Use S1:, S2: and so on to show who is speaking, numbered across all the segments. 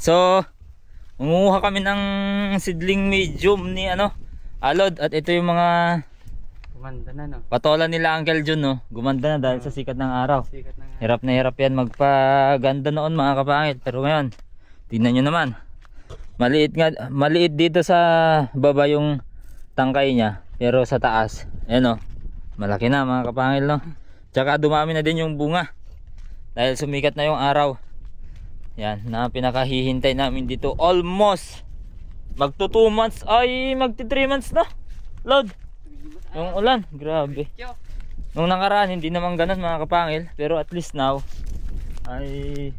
S1: So, mangunguha kami ng seedling medium ni Alod, at ito yung mga
S2: Gumanda na, no?
S1: patola nila Uncle Jun, no. Gumanda na dahil sa sikat ng araw.
S2: Sikat na nga.
S1: Hirap na hirap yan magpaganda noon mga kapangil, pero ngayon tingnan nyo naman, maliit dito sa baba yung tangkay niya, pero sa taas ayan, malaki na mga kapangil, no. Tsaka dumami na din yung bunga dahil sumikat na yung araw. Yan na pinakahihintay namin dito, almost magto 2 months, ay magti 3 months na Lord yung ulan. Grabe, nung nakaraan hindi naman ganun mga kapangil, pero at least now ay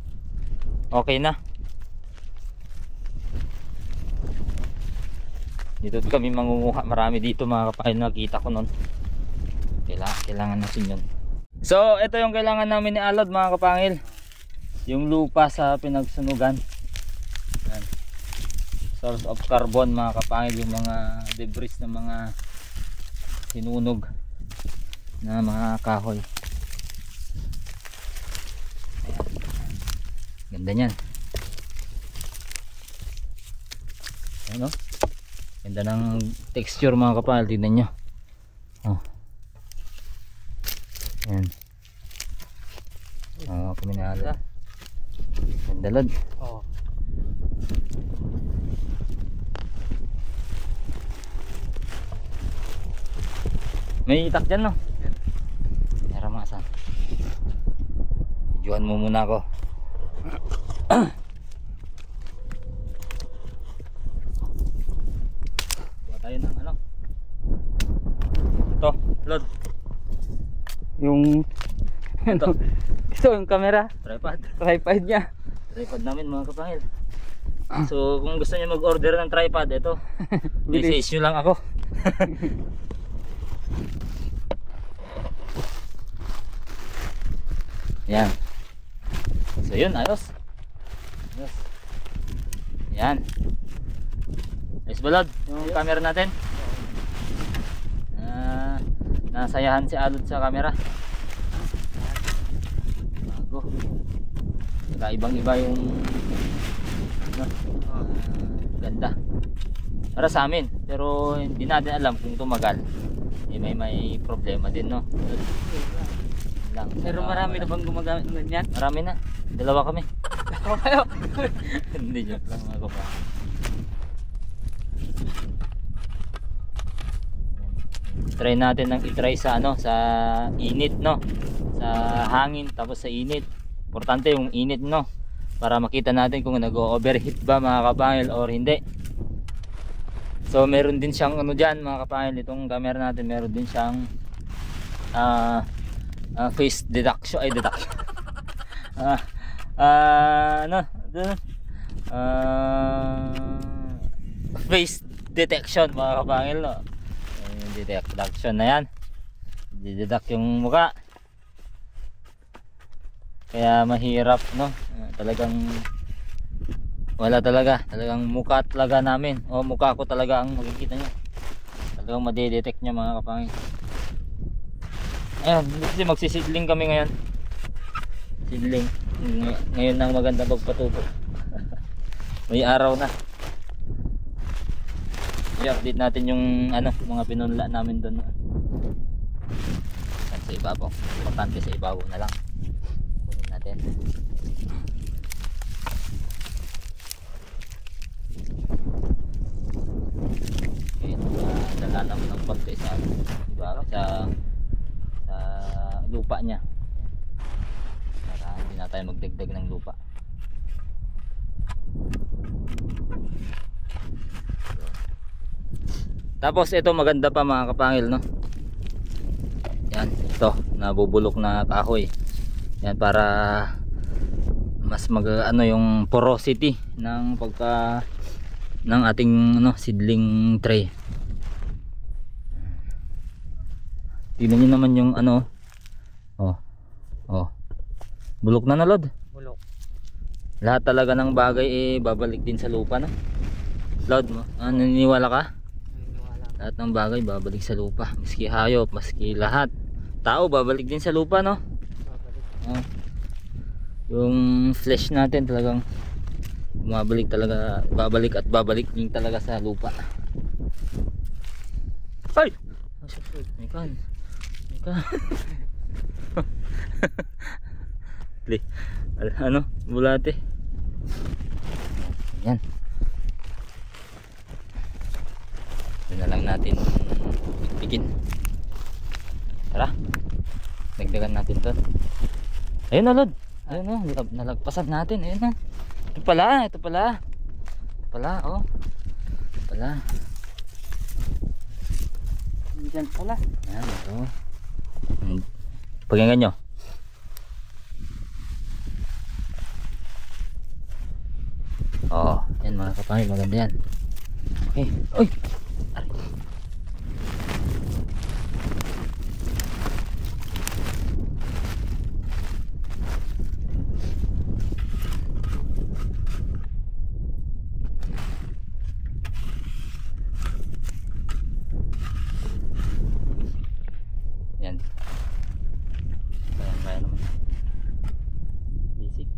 S1: okay na. Dito kami mangunguha, marami dito mga kapangil, nakita ko nun. Kailangan natin yun. So ito yung kailangan namin ni Alod mga kapangil, yung lupa sa pinagsunugan. Yan. Source of carbon mga kapangil, yung mga debris ng mga sinunog na mga kahoy. Ayan. Ganda nyan. Ayan, ganda ng texture mga kapal, tignan nyo. Ayan. Kuminala. Ganda Lod. May itak dyan, no? Tara mga san. Videohan mo muna ako. Buka tayo ng ito, Lord.
S2: Yung
S1: Ito
S2: yung camera, tripod niya.
S1: Tripod namin mga kapangil. So kung gusto niyo mag-order ng tripod, ito. Message nyo lang ako. Yan. So yun, ayos. Yan. Ayos balad yung camera natin. Nasayahan si Alod sa camera. Bago. Saka ibang iba yung ganda para sa amin, pero hindi natin alam kung tumagal may problema din, no? Lang.
S2: Pero marami na bang gumagamit ng ganyan?
S1: Marami na. Dalawa kami.
S2: Ako kayo.
S1: Hindi joke lang mga kapatid. Try natin ng i-try sa sa init, no? Sa hangin tapos sa init. Importante yung init, no? Para makita natin kung nag-overheat ba mga kapangil or hindi. So meron din siyang diyan mga kapangil, itong camera natin meron din siyang face detection, face detection mga kapangil, no? Detection na yan, didedak yung mukha, kaya mahirap, no? Talagang wala talagang mukha talaga namin, o mukha ko talaga ang makikita nyo, talagang madedetect nya mga kapangil. Ayun, kasi magsisidling kami ngayon. Sidling. Ngayon nang maganda pagpatubo. May araw na. I-update natin yung mga pinunla namin doon. Sa ibabaw. Importante sa ibabaw na lang. Kunin natin. Okay, dala naman ng konti sa ibabaw, sa lupa niya, para hindi na tayo magdagdag ng lupa. Tapos ito maganda pa mga kapangil, no? Yan, ito nabubulok na kahoy. Yan, para mas yung porosity ng ng ating seedling tray. Tingnan niyo naman yung bulok na Lord.
S2: Bulok.
S1: Lahat talaga ng bagay babalik din sa lupa, no? Lord, naniniwala ka?
S2: Naniniwala.
S1: Lahat ng bagay babalik sa lupa, maski hayop, maski lahat. Tao babalik din sa lupa, no?
S2: Babalik.
S1: Yung flesh natin talagang bumabalik talaga, babalik at babalik din talaga sa lupa. Ay! May kan. May kan. Ano? Bulate. Yan. Ito na lang natin pigin. Tara. Dagdagan natin to. Ayun na, Lod. Ayun na, nalagpasan natin. Ayun na. Ito pala, ito pala. Ito pala, oh. Ito pala.
S2: Diyan pala.
S1: Yan, ito. Paginggan nyo. Oo, yan mga kapangil, maganda yan. Okay. Uy! Aray. Yan. Kaya naman. Basic.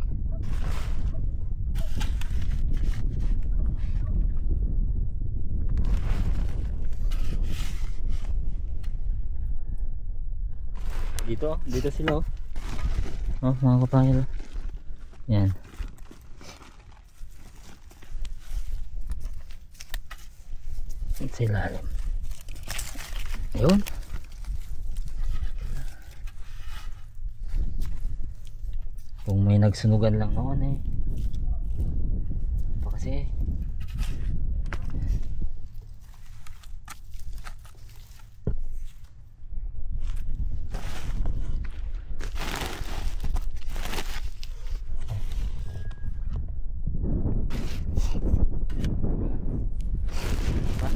S1: Dito sila, oh. Oh, mga kapangil. Yan. Sa ilalim. Ayun. Kung may nagsunugan lang noon eh. Pa kasi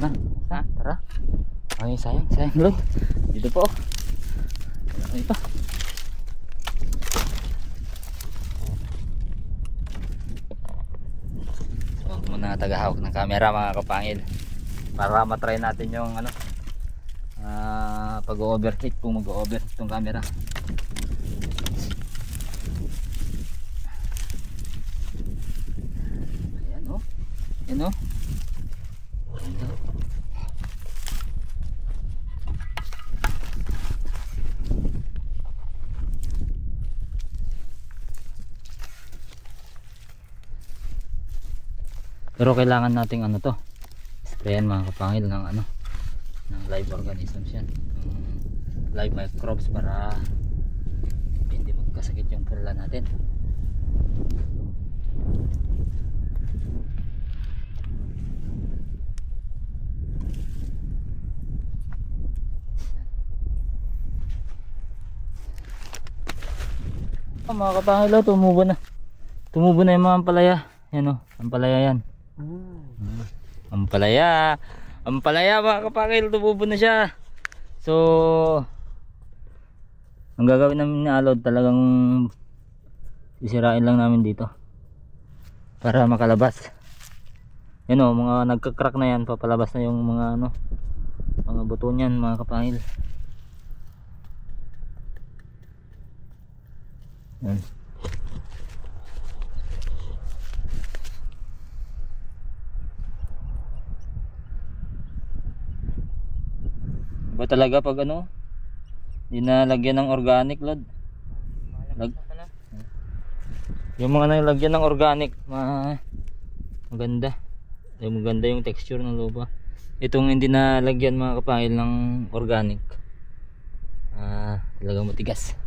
S1: na. Ha? Tara. Ay, sayang Lord. Dito po. Ito. So, muna tagahawak ng camera mga kapangil. Para matry natin yung ano, pag-overheat kung mag-overheat itong camera. Ayan, oh. Ayan, oh. Pero kailangan nating ano to, sprayan mga kapangil ng ano, ng live organisms yan, live microbes, para hindi magkasakit yung pula natin. Mga kapangil, tumubo na yung mga ampalaya. Yan, oh, ampalaya yan. Ampalaya mga kapangil, tumubo na siya. So ang gagawin namin ni Alod, talagang sisirain lang namin dito para makalabas. Yan, oh, mga nagka-crack na yan, papalabas na yung mga ano, mga buto niyan mga kapangil. Yan. Iba talaga pag ano, dinalagyan ng organic, Lord. Yung mga nalagyan ng organic, maganda. Maganda yung texture ng lupa. Itong hindi nalagyan mga kapangil ng organic, talagang matigas.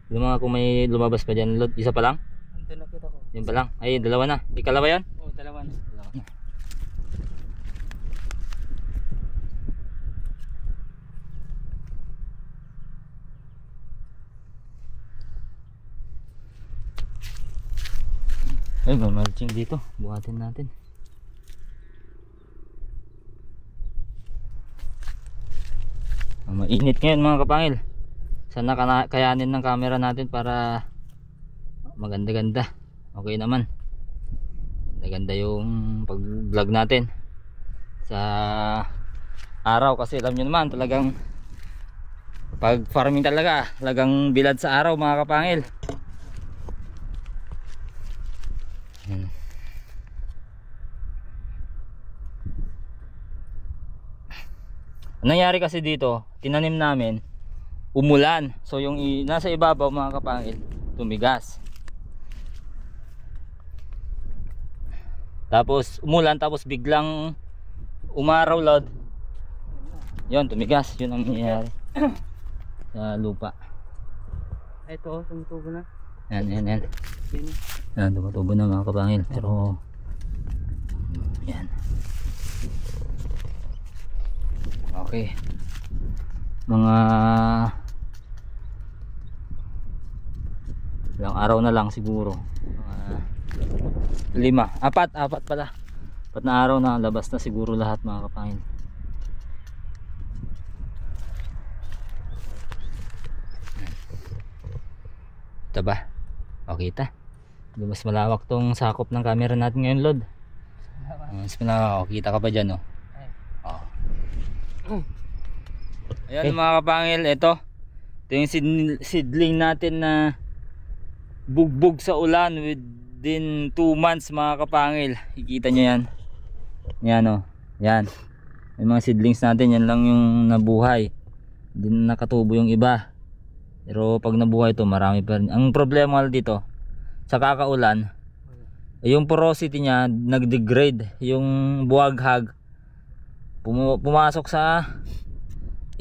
S1: Yung mga kung may lumabas pa dyan, Lord, isa pa lang?
S2: Ito nakita ko.
S1: Yun pa lang? Ay, dalawa na. Ikalawa yan?
S2: Oo, dalawa na.
S1: Ay, may mulching dito. Buhatin natin. Mainit ngayon mga kapangil. Sana kayanin ng camera natin para maganda-ganda. Okay naman. Maganda yung pag-vlog natin. sa araw, kasi alam nyo naman talagang pag farming talagang bilad sa araw mga kapangil. Ang nangyari kasi dito, tinanim namin, umulan. So yung nasa ibabaw mga kapangil, tumigas. Tapos umulan, tapos biglang umaraw, Lord. Yun, tumigas. Yun ang nangyayari sa lupa.
S2: Ito, tumutubo na.
S1: Yan.
S2: Yan.
S1: Yan, tumutubo na mga kapangil. Pero yan. Okay. Mga ilang araw na lang siguro. 4 pala. 4 na araw na labas na siguro lahat mga kapangil. Ito ba? Okay ta. Mas malawak tong sakop ng camera natin ngayon, Lord. Mas malawak. Oh, kita ka pa dyan, oh. Ayan, okay. Mga kapangil, ito yung seedling natin na bugbog sa ulan within 2 months mga kapangil. Ikita nyo yan. Yan, oh. Yan. Yung mga seedlings natin, yan lang yung nabuhay. Hindi na nakatubo yung iba. Pero pag nabuhay ito, marami pa rin. Ang problema dito sa kakaulan, yung porosity niya nag-degrade. Yung buwaghag pumasok sa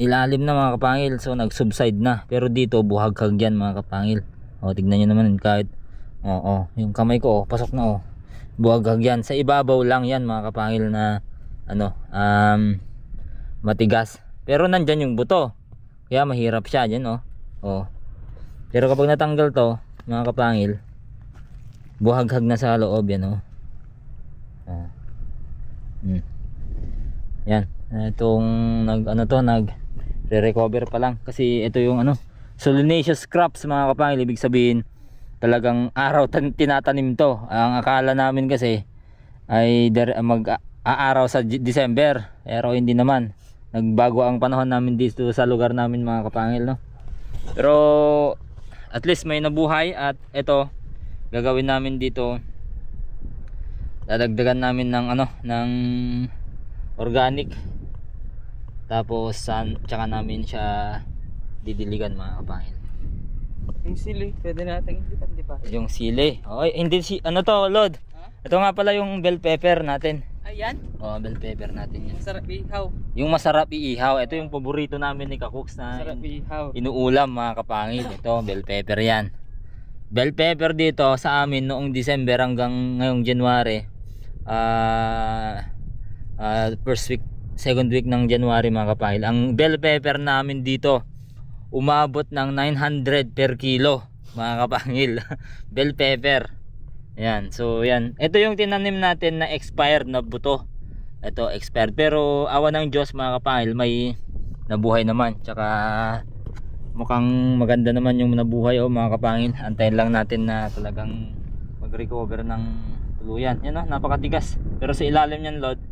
S1: ilalim na mga kapangil, so nag-subside na. Pero dito buhaghag yan mga kapangil. O, tignan nyo naman kahit yung kamay ko, pasok na, buhaghag yan. Sa ibabaw lang yan mga kapangil na matigas. Pero nandyan yung buto, kaya mahirap siya dyan, pero kapag natanggal to mga kapangil, buhaghag na sa loob yan, yan. Itong nag-recover pa lang kasi ito yung solanaceous crops mga kapangil. Ibig sabihin talagang araw tinatanim to. Ang akala namin kasi ay mag-aaraw sa December, pero hindi naman. Nagbago ang panahon namin dito sa lugar namin mga kapangil, no? Pero at least may nabuhay. At ito gagawin namin dito, dadagdagan namin ng organic, tapos tsaka namin siya didiligan mga kapangil.
S2: Yung sili, pwede natin ilipat, di ba?
S1: Yung sili, hindi to, Lord. Ito nga pala yung bell pepper natin.
S2: Ayan?
S1: Bell pepper natin yan.
S2: Masarap ihaw.
S1: Yung masarap iihaw. Ito yung paborito namin ni Kakuks na
S2: masarap ihaw.
S1: Inuulam mga kapangil. Ito, bell pepper yan. Bell pepper dito sa amin noong December hanggang ngayong January, first week, second week ng January mga kapangil, ang bell pepper namin dito umabot ng 900 per kilo mga kapangil. Bell pepper. Yan. So yan. Ito yung tinanim natin na expired na buto. Ito expired, pero awa ng Diyos mga kapangil, may nabuhay naman. Tsaka mukhang maganda naman yung nabuhay mga kapangil. Antayin lang natin na talagang mag-recover ng tuluyan. Yan, napakatigas. Pero sa ilalim niyan, Lord,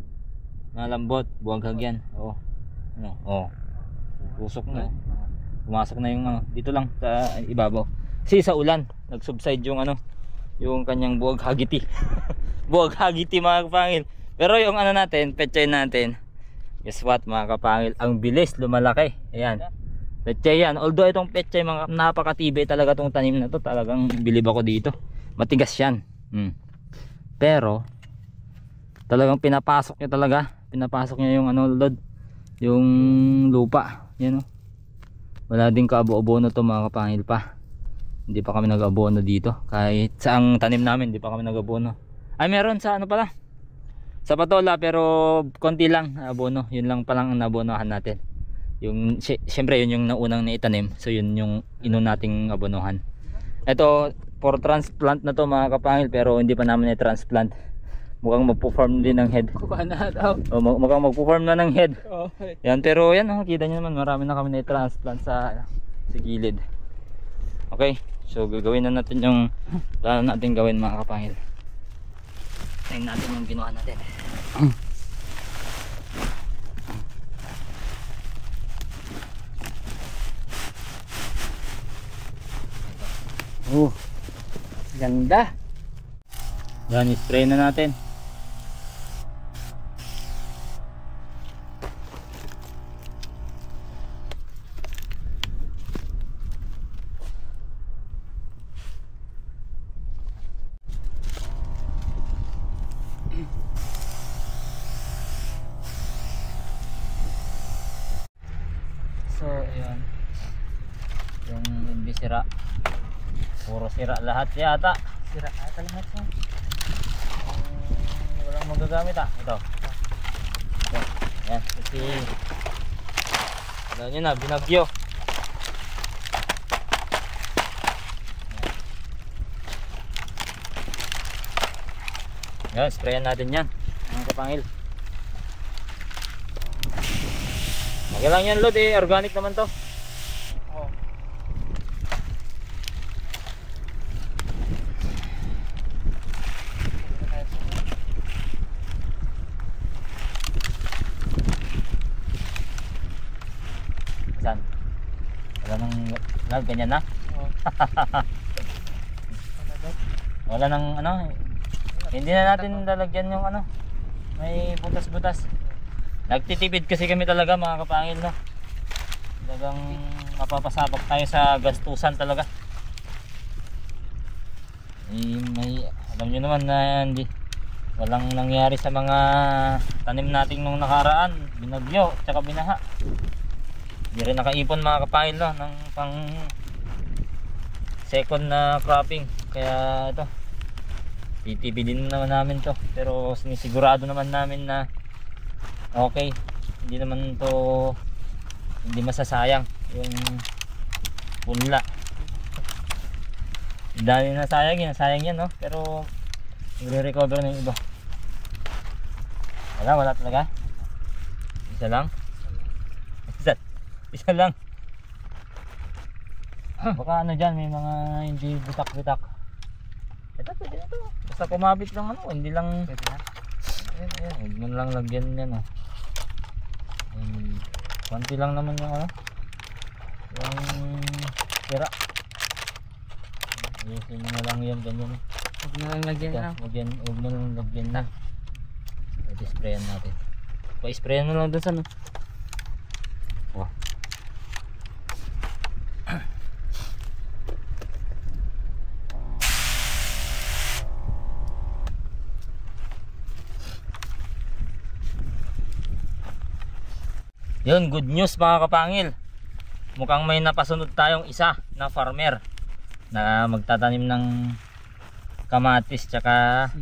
S1: malambot, buwaghag yan. Pusok na. Pumasok na yung dito lang sa ibabaw. Kasi sa ulan, nag-subside yung yung kanyang buwaghagiti. Buwaghagiti mga kapangil. Pero yung natin, pechay natin, guess what mga kapangil, ang bilis lumalaki. Ayan. Pechay yan. Although itong pechay, mga napakatibay talaga tong tanim na to. Talagang bilib ako dito. Matigas yan. Pero talagang pinapasok niya talaga. Pinapasok niya yung Lord, yung lupa. Yan, wala din kaabo-abono to mga kapangil pa. Hindi pa kami nag-abono dito. Kahit sa ang tanim namin, hindi pa kami nag-abono. Ay, meron sa pala, sa patola, pero konti lang abono. Yun lang palang ang nabonohan natin. Yung syempre yun yung naunang naitanim, so yun yung nating abonohan. Ito for transplant na to mga kapangil, pero hindi pa namin i-transplant. Mukhang magpo-form din ng head. Mukhang magpo-form na ng head. Yan, pero yan, kita nyo naman, marami na kami na-transplant sa gilid. Okay, so gagawin na natin yung plano natin gawin mga kapangil. Tingnan natin yung ginawa natin.
S2: Ganda.
S1: Yan, spray na natin. So, ayan. Yung hindi sira. Puro sira lahat yata.
S2: Sira ata lahat yan.
S1: Walang magagamit ito. Ito. Ayan. Kasi alam nyo na, binagyo. Ayan, sprayan natin yan mga kapangil. Okay lang yan, Lod, organic naman to.
S2: Oo.
S1: Saan? Wala nang Lod, ganyan na?
S2: Oo.
S1: Wala nang ano, hindi na natin lalagyan yung ano, may butas-butas. Nagtitipid kasi kami talaga mga kapangil, no? Talagang mapapasabak tayo sa gastusan talaga. May alam nyo naman na hindi walang nangyari sa mga tanim nating nung nakaraan, binagyo tsaka binaha. Hindi rin nakaipon mga kapangil, no, ng pang second na cropping. Kaya ito, titipidin naman namin to, pero sinisigurado naman namin na okay, hindi naman to, hindi masasayang yung punla. Dahil nasayang yan, no? Pero i-recover na yung iba. Wala talaga. Isa lang. Isa lang. Baka ano dyan, may mga hindi butak-butak. Ito, pwede na to. Basta kumabit lang ano, hindi lang.
S2: Pwede na.
S1: Ayan, huwag mo lang lagyan yan, oh. Konti lang naman yung ano, yung sira. Ayusin mo na lang yan, ganyan.
S2: Huwag na lang lagyan na.
S1: Huwag mo lang lagyan na. Pwede sprayan natin. Pa-sprayan mo lang dun sa ano. Oh. Yun, good news mga kapangil. Mukhang may napasunod tayong isa na farmer na magtatanim ng kamatis tsaka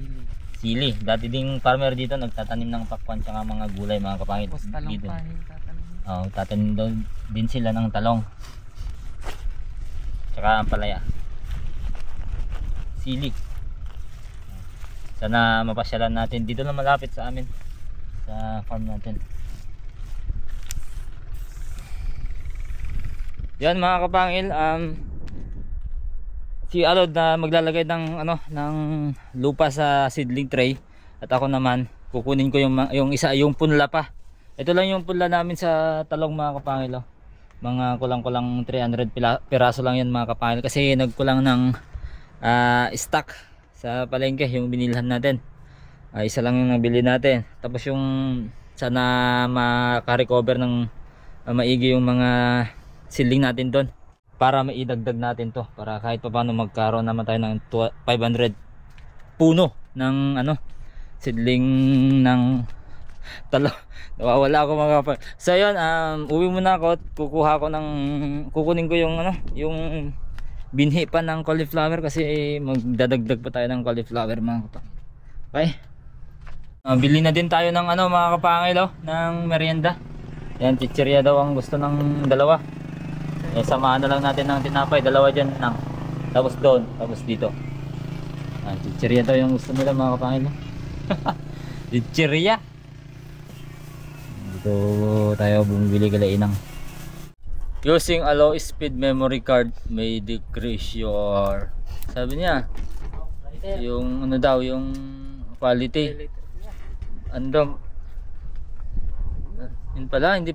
S2: Sili.
S1: sili. Dati ding farmer dito nagtatanim ng pakwan tsaka mga gulay mga kapangil.
S2: Tapos talong
S1: Dito.
S2: pa yung tatanong.
S1: Oh, tatanim daw din sila ng talong. Tsaka ampalaya. Sili. Sana mapasyalan natin dito na malapit sa amin, sa farm natin. Yan mga kapangil, si Alod na maglalagay ng ano, ng lupa sa seedling tray, at ako naman kukunin ko yung isa, yung punla pa. Ito lang yung punla namin sa talong mga kapangil, oh. Mga kulang-kulang 300 piraso lang yan mga kapangil, kasi nagkulang ng stock sa palengke yung binilhan natin. Isa lang yung nabili natin. Tapos yung sana maka-recover ng maigi yung mga seedling natin doon, para maidagdag natin to, para kahit pa paano magkaroon naman tayo ng 500 puno ng ano, seedling ng talo. Nawawala ako mga kapal. So yun, uwi muna ako at kukunin ko yung ano, yung binhi pa ng cauliflower, kasi magdadagdag pa tayo ng cauliflower mga kapal. Okay, bili na din tayo ng ano mga kapangil, oh, ng merienda. Yan, chichirya daw ang gusto ng dalawa. Samahan na lang natin ng tinapay, dalawa dyan lang. Tapos doon, tapos dito. Chichirya daw yung gusto nila mga kapangil. Chichirya. Dito tayo bumili kalainang. Using a low speed memory card may decrease your, sabi niya, yung ano daw, yung quality. Ano, yun pala, hindi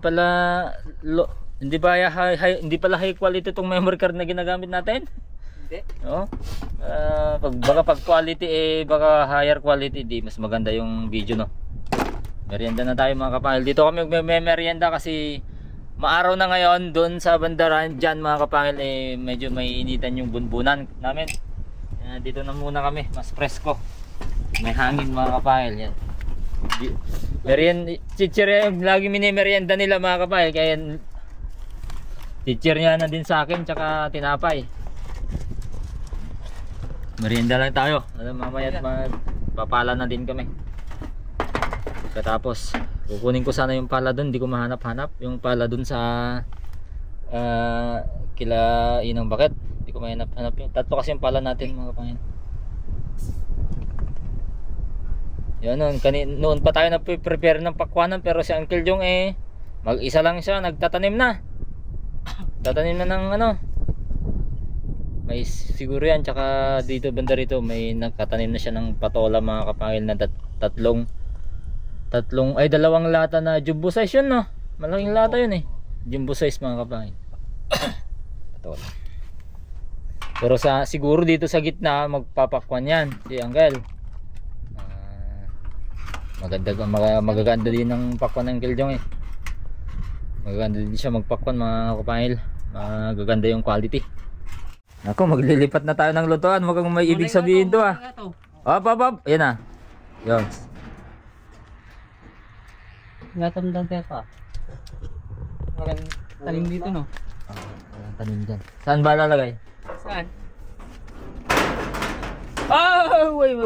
S1: pala high quality itong memory card na ginagamit natin.
S2: Hindi.
S1: Oo. Pag quality baka higher quality di mas maganda yung video no. Merienda na tayo mga kapangil. Dito kami magme-merienda kasi maaraw na ngayon doon sa bandaran diyan mga kapangil medyo may initan yung bunbunan namin. Dito na muna kami, mas presko. May hangin mga kapangil yan. Chichirya yung lagi mini-merienda nila mga kapangil kaya chichirya na din sa akin tsaka tinapay. Merienda lang tayo. Mamaya papala na din kami. Katapos kukunin ko sana yung pala doon, hindi ko mahanap-hanap yung pala doon sa kila Inang Bakit. Hindi ko mahanap-hanap yung tatlo kasi yung pala natin mga kapangil. Yan noon pa tayo na-prepare ng pakwanan pero si Uncle Jong mag-isa lang siya, nagtatanim na. Tatanim na ng may siguro yan, tsaka dito banda rito may nagtatanim na siya ng patola mga kapangil na dalawang lata na jumbo size yun no. Malaking lata yun jumbo size mga kapangil. Patola. Pero siguro dito sa gitna magpapakwan yan si Uncle. Magaganda din ng pakwan ng Uncle Jong magaganda din siya magpakwan mga kapangil. Magaganda yung quality. Ako, maglilipat na tayo ng lutuan. Huwag kang may ibig sabihin to Hop. Yan na. Yun.
S2: Natamdan ka. Walang tanim dito no?
S1: Walang tanim dyan. Saan ba lalagay?
S2: Saan?
S1: Wait.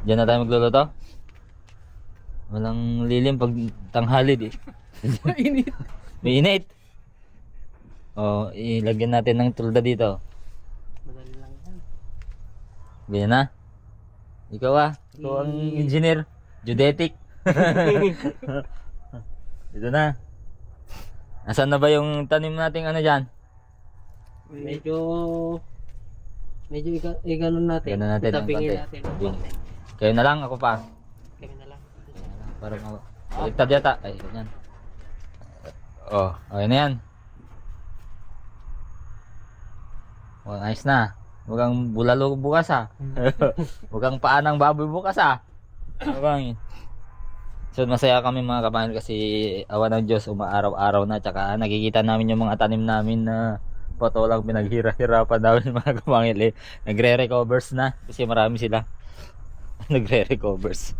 S1: Diyan na tayo magluluto? Walang lilim pag tanghali
S2: Mainit.
S1: May init. Ilagyan natin ng tulda dito.
S2: Madali lang yan.
S1: Ganyan na. Ikaw ikaw ang engineer. Geodetic. Dito na. Asan na ba yung tanim nating dyan?
S2: Medyo iganon natin.
S1: Ganon natin ng
S2: Tapingin
S1: konti.
S2: natin.
S1: Kayo na lang, ako pa.
S2: Kami na lang.
S1: Para baliktad yata. Ay, ganyan. Okay na yan. Ayos na. Huwag kang bulalo bukas Huwag kang paa ng baboy bukas So masaya kami mga kapangil kasi awa ng Diyos umaaraw-araw na. Tsaka nakikita namin yung mga tanim namin na patolang pinaghira-hirapan namin mga kapangil nagre-recovers na kasi marami sila. Nagre-recovers.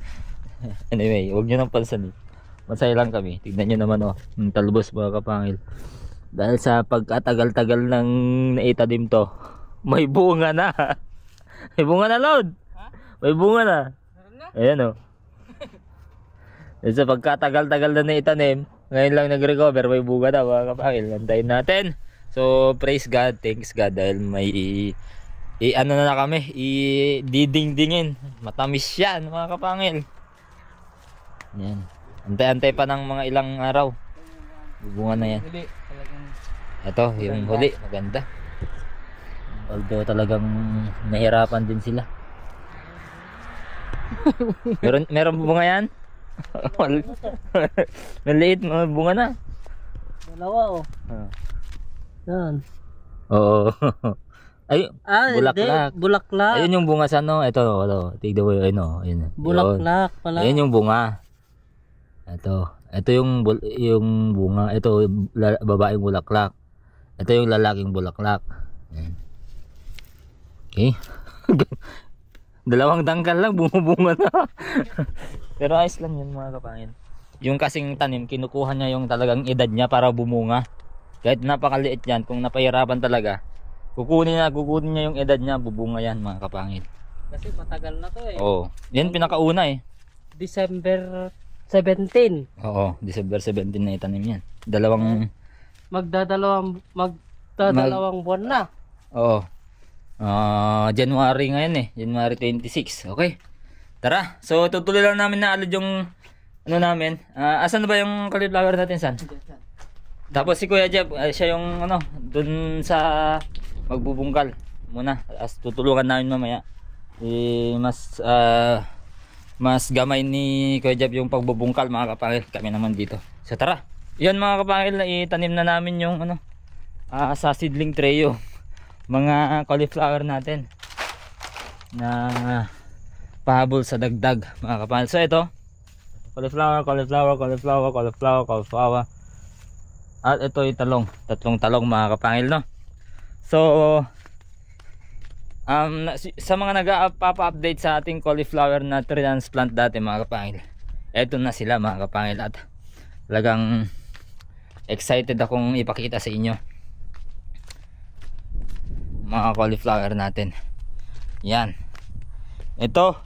S1: Anyway, huwag nyo nang pansanin. Masaya lang kami. Tignan nyo naman yung talbos mga kapangil. Dahil sa pagkatagal-tagal ng naitanim to, may bunga na. May bunga na, Lord. May bunga na. Ayan Dahil sa pagkatagal-tagal na naitanim, ngayon lang nag-recover, may bunga na mga kapangil. Antayin natin. So praise God, thanks God dahil may na kami, didingdingin. Matamis yan mga kapangil. Yan. Antay-antay pa ng mga ilang araw. Bunga na yan. Ito, yung huli, maganda. Although talagang nahirapan din sila. Meron bunga yan? Maliit, mga bunga na.
S2: Dalawa Yan.
S1: Oo. Ay, bulaklak.
S2: Bulaklak.
S1: Ayun yung bunga sa ito, tignan mo ayun.
S2: Bulaklak pala.
S1: Ayun yung bunga. Ito yung bunga, ito babaeng bulaklak. Ito yung lalaking bulaklak. Ayan. Okay. Dalawang dangkal lang bunga na. Pero ayos lang yun mga kapangil. Yung kasing tanim kinukuha niya yung talagang edad niya para bumunga. Kahit napakaliit yan, kung napahirapan talaga, kukunin niya yung edad niya, bubunga yan mga kapangil.
S2: Kasi matagal na to
S1: Oo. Yan pinakauna
S2: December 17.
S1: Oo, December 17 na itanim yan.
S2: Magdadalawang buwan na.
S1: Oo. January ngayon January 26. Okay. Tara. So tutuloy lang namin na alad yung namin. Asan na ba yung cauliflower natin, San? Tapos si Kuya Jeff, siya yung dun sa magbubungkal muna. Tutulungan namin mamaya. Mas gamay ni Kuya Jeff yung pagbubungkal mga kapangil. Kami naman dito. So tara. Yan mga kapangil, na itanim na namin yung ano, sa seedling tray yung mga cauliflower natin na pahabol sa dagdag mga kapangil. So ito, cauliflower, at ito yung talong, tatlong talong mga kapangil, no? So sa mga nag-update sa ating cauliflower na transplant dati mga kapangil, eto na sila mga kapangil, at talagang excited akong ipakita sa inyo mga cauliflower natin. Yan, ito.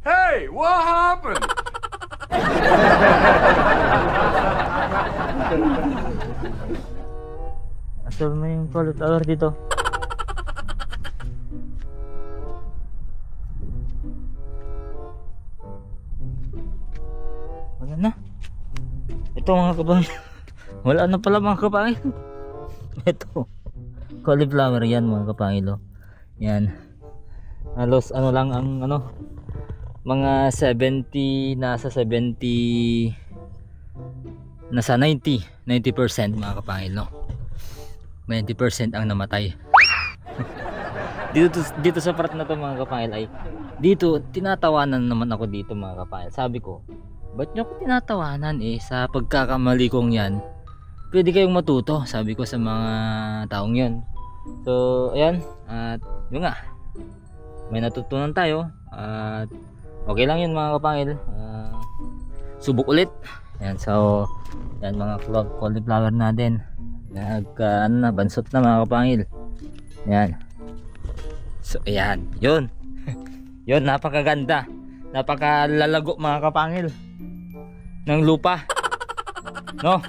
S3: Hey, what happened?
S1: Asal mo yung cauliflower dito. Wala na. Ito mga kapangil. Wala na pala mga kapangil. Ito cauliflower yan mga kapangil, oh. Yan, halos ano lang ang ano, mga 70, nasa 70, nasa 90% mga kapangil, no? 90% ang namatay. dito sa part na to mga kapangil, ay dito tinatawanan naman ako dito mga kapangil. Sabi ko, ba't nyo ko tinatawanan sa pagkakamali kong yan? Pwede kayong matuto, sabi ko sa mga taong yon. So ayan, at yun nga, may natutunan tayo, at okay lang yun mga kapangil. Subok ulit. Ayan, so yan mga cauliflower natin, bansot na mga kapangil. Ayan, so ayan, yun. Yun, napakaganda, napakalalago mga kapangil ng lupa, no?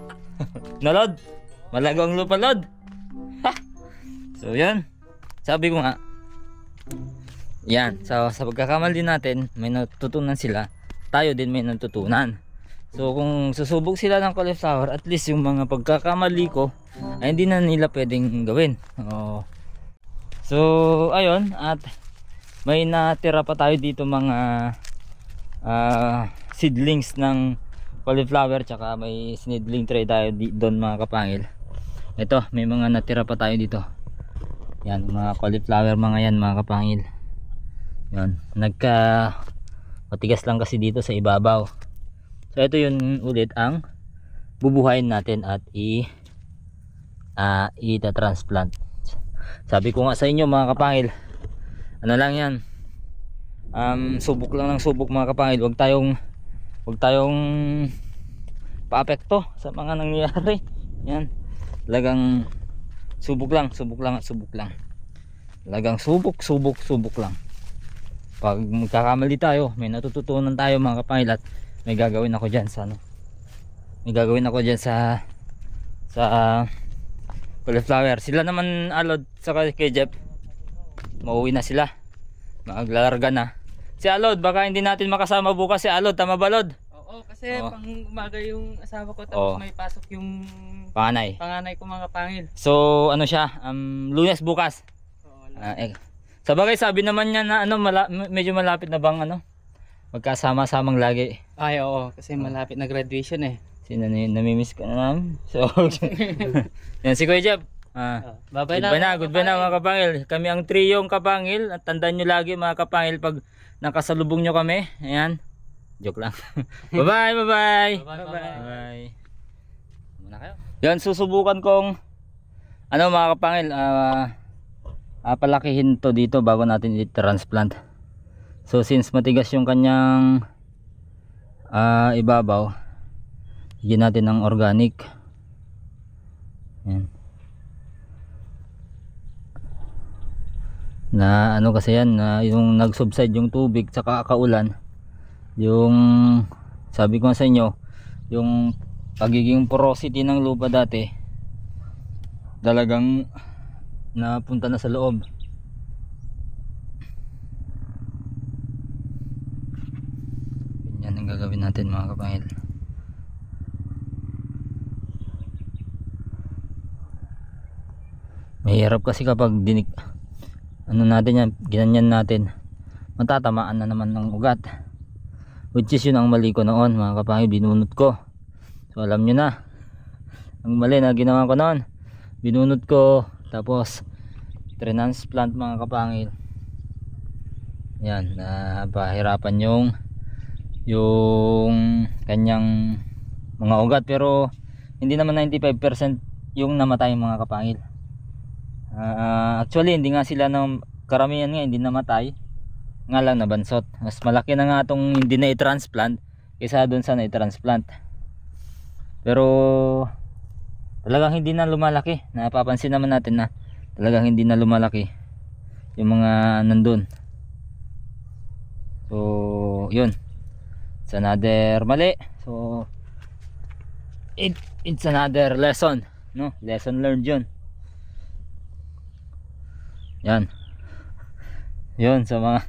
S1: Nalod, malago ang lupa, lod. So yan, sabi ko nga, yan, so sa pagkakamali natin may natutunan sila, tayo din may natutunan. So kung susubok sila ng cauliflower, at least yung mga pagkakamali ko ay hindi na nila pwedeng gawin. So ayun, at may natira pa tayo dito mga seedlings ng cauliflower, tsaka may seedling tray tayo doon mga kapangil. Ito, may mga natira pa tayo dito. Yan, mga cauliflower mga yan mga kapangil. Yan, matigas lang kasi dito sa ibabaw. So ito yun ulit ang bubuhayin natin at ita-transplant. Sabi ko nga sa inyo mga kapangil, ano lang yan, subok lang ng subok mga kapangil. Huwag tayong paapekto sa mga nangyayari. Yan, talagang subok lang. Talagang subok lang. Pag magkakamali tayo, may natututunan tayo mga kapangil, at may gagawin ako dyan sa cauliflower. Sila naman, Alod saka kay Jeff, mauwi na sila, maglalarga na. Si Alod, baka hindi natin makasama bukas si Alod, tama ba Lod?
S2: Oo, kasi pang umaga yung asawa ko, tapos may pasok yung panganay ko mga kapangil.
S1: So ano siya, Lunes bukas. Sa bagay, sabi naman niya na medyo malapit na bang magkasama-samang lagi.
S2: Ay oo, kasi malapit na graduation eh.
S1: Sino na yun, namimiss ka na namin. So yan si Kuya Jeff. Goodbye na mga kapangil. Kami ang triyong kapangil, at tandaan nyo lagi mga kapangil, pag nakasalubong nyo kami, ayan, joke lang. Bye bye. Muna kayo. Yan, susubukan kong mga kapangil, palakihin to dito bago natin i-transplant. So since matigas yung kanyang ibabaw, higyan natin ng organic. Yan. Na kasi yan, yung nag-subside yung tubig saka kaulan, yung sabi ko sa inyo, yung pagiging porosity ng lupa dati talagang napunta na sa loob. Yan ang gagawin natin mga kapangil. Mahirap kasi kapag natin yan, ginanyan natin, matatamaan na naman ng ugat, which is yun ang mali ko noon mga kapangil. Binunot ko So alam nyo na ang mali na ginawa ko noon. Binunot ko, tapos transplant mga kapangil. Yan, pahirapan yung kanyang mga ugat, pero hindi naman 95% yung namatay mga kapangil. Actually hindi nga sila karamihan nga hindi namatay, nga lang nabansot. Mas malaki na nga itong hindi na i-transplant kaysa doon sa na-transplant. Pero talagang hindi na lumalaki. Napapansin naman natin na talagang hindi na lumalaki yung mga nandun. So yun, it's another mali. So it's another lesson, no? Lesson learned yun. Yan. Yun, sa mga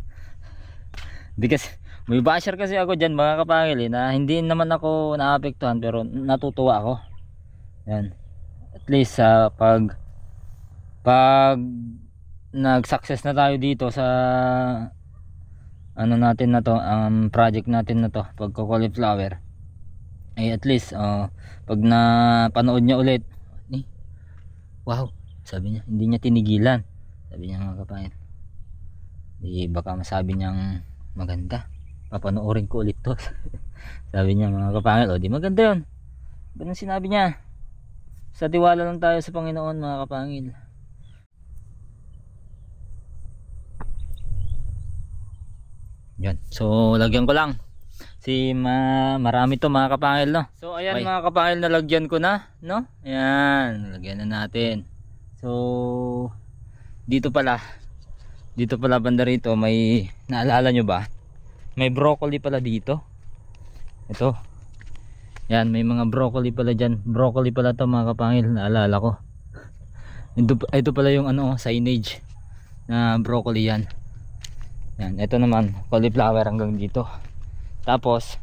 S1: di kasi may basher kasi ako dyan mga kapangil na hindi naman ako naapektuhan, pero natutuwa ako. Yan. At least pag nag-success na tayo dito sa ano natin na to, project natin na to, pagko-cauliflower, ay at least pag napanood niya ulit, wow, sabi niya, hindi niya tinigilan, sabi niya mga kapangil. Baka masabi niyang maganda, papanoorin ko ulit to. Sabi niya mga kapangil, di maganda yun. Ganun sinabi niya. Sa tiwala lang tayo sa Panginoon mga kapangil. Yan. So lagyan ko lang. Marami to mga kapangil, no? So ayan mga kapangil, nalagyan ko na, no? Ayan, lagyan na natin. So dito pala banda rito, may naalala nyo ba? May broccoli pala dito. Ito. Yan, may mga broccoli pala dyan. Broccoli pala to mga kapangil, naalala ko. Ito pala yung signage na broccoli yan. Yan, ito naman cauliflower hanggang dito. Tapos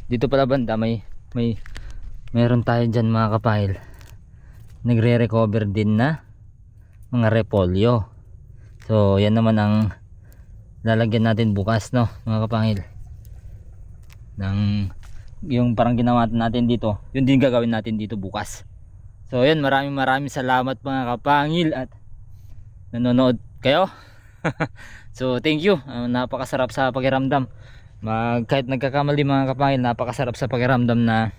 S1: dito pala banda meron tayo dyan mga kapangil, nagre-recover din na mga repolyo. So yan naman ang lalagyan natin bukas, no mga kapangil, yung parang ginawa natin dito, yun din gagawin natin dito bukas. So yan, maraming salamat mga kapangil at nanonood kayo. So thank you. Napakasarap sa pakiramdam. Kahit nagkakamali mga kapangil, napakasarap sa pakiramdam na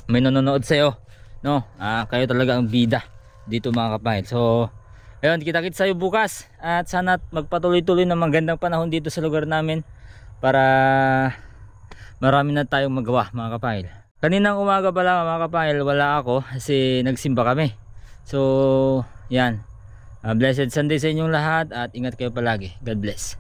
S1: may nanonood sa'yo, no? Kayo talaga ang bida dito mga kapangil. So ayun, kita-kits sa'yo bukas, at sana magpatuloy-tuloy ng magandang panahon dito sa lugar namin para marami na tayong magawa mga kapangil. Kaninang umaga pala mga kapangil, wala ako kasi nagsimba kami. So yan, blessed Sunday sa inyong lahat at ingat kayo palagi. God bless.